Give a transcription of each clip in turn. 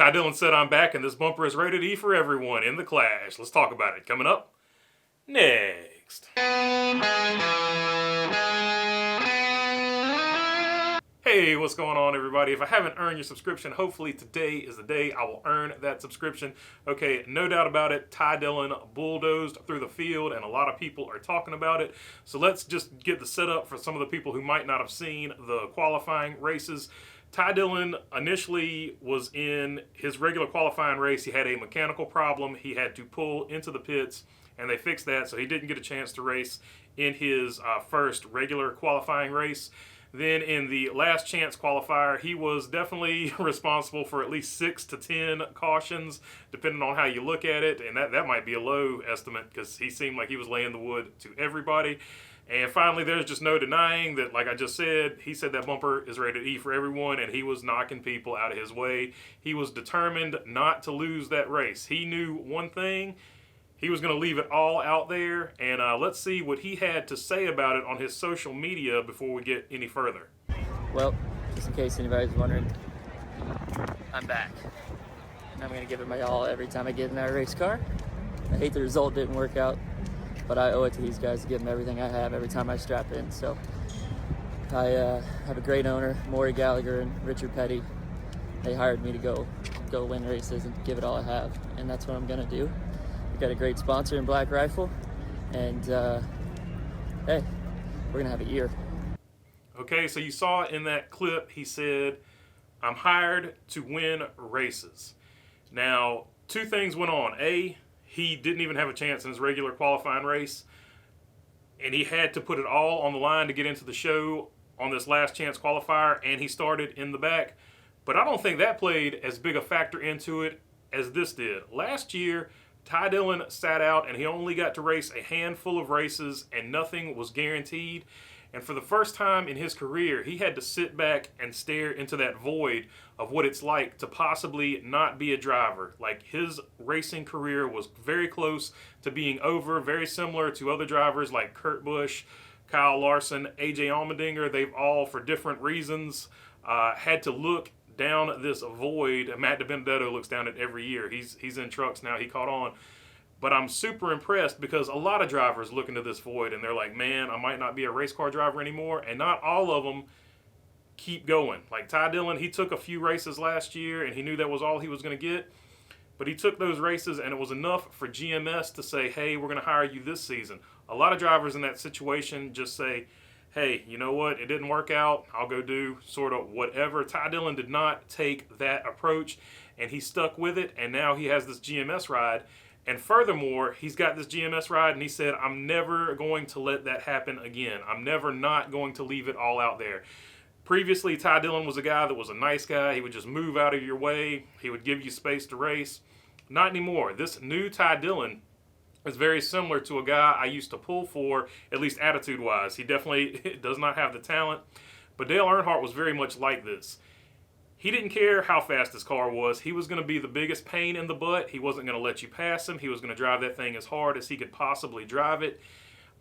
Ty Dillon said, "I'm back, and this bumper is rated E for everyone in the Clash." Let's talk about it. Coming up next. Hey, what's going on, everybody? If I haven't earned your subscription, hopefully today is the day I will earn that subscription. Okay, no doubt about it, Ty Dillon bulldozed through the field, and a lot of people are talking about it. So let's just get the setup for some of the people who might not have seen the qualifying races. Ty Dillon initially was in his regular qualifying race. He had a mechanical problem. He had to pull into the pits, and they fixed that, so he didn't get a chance to race in his first regular qualifying race. Then in the last chance qualifier, he was definitely responsible for at least 6 to 10 cautions, depending on how you look at it. And that might be a low estimate because he seemed like he was laying the wood to everybody. And finally, there's just no denying that, like I just said, he said that bumper is rated E for everyone, and he was knocking people out of his way. He was determined not to lose that race. He knew one thing. He was going to leave it all out there, and let's see what he had to say about it on his social media before we get any further. Well, just in case anybody's wondering, I'm back. And I'm going to give it my all every time I get in that race car. I hate the result didn't work out, but I owe it to these guys to give them everything I have every time I strap in. So I have a great owner, Maury Gallagher and Richard Petty. They hired me to go win races and give it all I have, and that's what I'm going to do. Got a great sponsor in Black Rifle, and hey, we're gonna have a year. Okay, so you saw in that clip he said, "I'm hired to win races." Now, two things went on. A, he didn't even have a chance in his regular qualifying race, and he had to put it all on the line to get into the show on this last chance qualifier, and he started in the back. But I don't think that played as big a factor into it as this did. Last year, Ty Dillon sat out, and he only got to race a handful of races, and nothing was guaranteed. And for the first time in his career, he had to sit back and stare into that void of what it's like to possibly not be a driver. Like, his racing career was very close to being over, very similar to other drivers like Kurt Busch, Kyle Larson, AJ Allmendinger. They've all, for different reasons, had to look down this void. Matt DiBenedetto looks down it every year. He's in trucks now. He caught on. But I'm super impressed because a lot of drivers look into this void and they're like, man, I might not be a race car driver anymore. And not all of them keep going. Like Ty Dillon, he took a few races last year and he knew that was all he was going to get. But he took those races and it was enough for GMS to say, hey, we're going to hire you this season. A lot of drivers in that situation just say, hey, you know what, it didn't work out, I'll go do sort of whatever. Ty Dillon did not take that approach, and he stuck with it, and now he has this GMS ride. And furthermore, he's got this GMS ride, and he said, I'm never going to let that happen again. I'm never not going to leave it all out there. Previously, Ty Dillon was a guy that was a nice guy. He would just move out of your way. He would give you space to race. Not anymore. This new Ty Dillon is very similar to a guy I used to pull for, at least attitude-wise. He definitely does not have the talent, but Dale Earnhardt was very much like this. He didn't care how fast his car was. He was going to be the biggest pain in the butt. He wasn't going to let you pass him. He was going to drive that thing as hard as he could possibly drive it.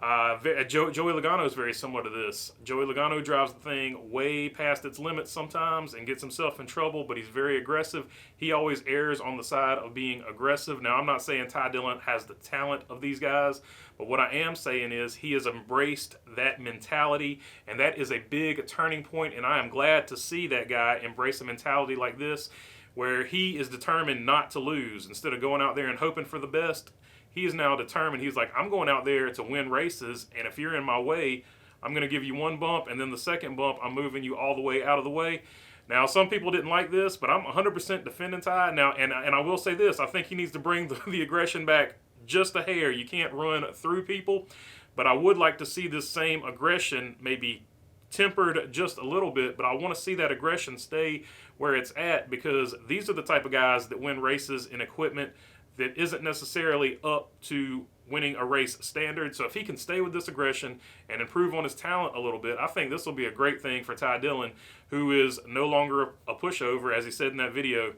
Joey Logano is very similar to this. Joey Logano drives the thing way past its limits sometimes and gets himself in trouble, but he's very aggressive. He always errs on the side of being aggressive. Now, I'm not saying Ty Dillon has the talent of these guys, but what I am saying is he has embraced that mentality, and that is a big turning point, and I am glad to see that guy embrace a mentality like this, where he is determined not to lose. Instead of going out there and hoping for the best, he is now determined. He's like, I'm going out there to win races, and if you're in my way, I'm going to give you one bump, and then the second bump, I'm moving you all the way out of the way. Now, some people didn't like this, but I'm 100% defending Ty. Now, and I will say this, I think he needs to bring the aggression back just a hair. You can't run through people, but I would like to see this same aggression maybe tempered just a little bit, but I want to see that aggression stay where it's at, because these are the type of guys that win races in equipment that isn't necessarily up to winning a race standard. So if he can stay with this aggression and improve on his talent a little bit, I think this will be a great thing for Ty Dillon, who is no longer a pushover. As he said in that video,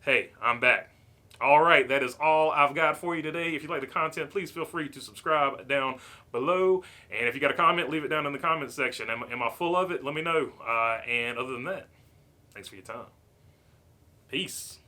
hey, I'm back. All right, that is all I've got for you today. If you like the content, please feel free to subscribe down below. And if you got a comment, leave it down in the comment section. Am I full of it? Let me know. And other than that, thanks for your time. Peace.